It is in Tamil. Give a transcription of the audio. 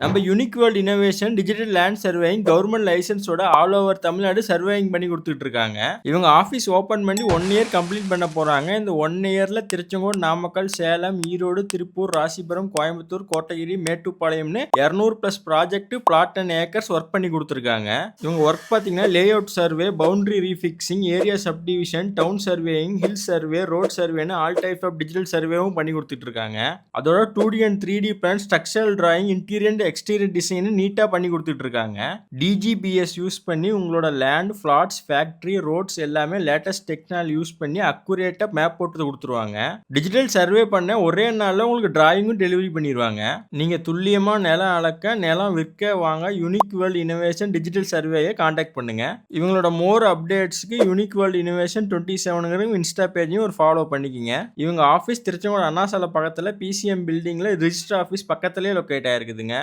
நம்ம unique world innovation digital land surveying government லைசன்ஸோட ஆல் ஓவர் தமிழ்நாடு சர்வேயிங் பண்ணி கொடுத்துட்டு இருக்காங்க. இவங்க ஆஃபீஸ் ஓப்பன் பண்ணி 1 இயர் கம்ப்ளீட் பண்ண போறாங்க. இந்த 1 இயர்ல திருச்செங்கோடு, நாமக்கல், சேலம், ஈரோடு, திருப்பூர், ராசிபுரம், கோயம்புத்தூர், கோத்தகிரி, மேட்டுப்பாளையம்னு 200+ project plot and acres work பண்ணி கொடுத்துருக்காங்க. இவங்க ஒர்க் பார்த்தீங்கன்னா layout survey, boundary refixing, area subdivision, town surveying, hill survey, road சர்வேன்னு ஆல் டைப் ஆஃப் டிஜிட்டல் சர்வேவும் பண்ணி கொடுத்துட்டு இருக்காங்க. அதோட 2D and 3D plan, structural drawing, interior exterior design நீட்டா பண்ணி கொடுத்துட்டு இருக்காங்க. டிஜிபிஎஸ் யூஸ் பண்ணி உங்களோட லேண்ட், பிளாட்ஸ், ஃபேக்டரி, ரோட்ஸ் எல்லாமே லேட்டஸ்ட் டெக்னாலஜி யூஸ் பண்ணி அக்குரேட்டா மேப் போட்டு கொடுத்துருவாங்க. டிஜிட்டல் சர்வே பண்ண ஒரே நாள்ல உங்களுக்கு டிராயிங்கும் டெலிவரி பண்ணிடுவாங்க. நீங்க துல்லியமா நிலம் அளக்க, நிலம் விற்க வாங்க யூனிக் வேர்ல்ட் இனோவேஷன் டிஜிட்டல் சர்வேயை கான்டாக்ட் பண்ணுங்க. இவங்களோட மோர் அப்டேட்ஸ்க்கு யூனிக் வேர்ல்ட் இனோவேஷன் 27 இன்ஸ்டா பேஜையும் ஒரு ஃபாலோ பண்ணிக்கிங்க. இவங்க ஆஃபீஸ் திருச்செங்கோடு அண்ணா சாலை பக்கத்துல பிசிஎம் பில்டிங்ல ரிஜிஸ்டர் ஆஃபீஸ் பக்கத்துலேயே லொக்கேட் ஆயிருக்குதுங்க.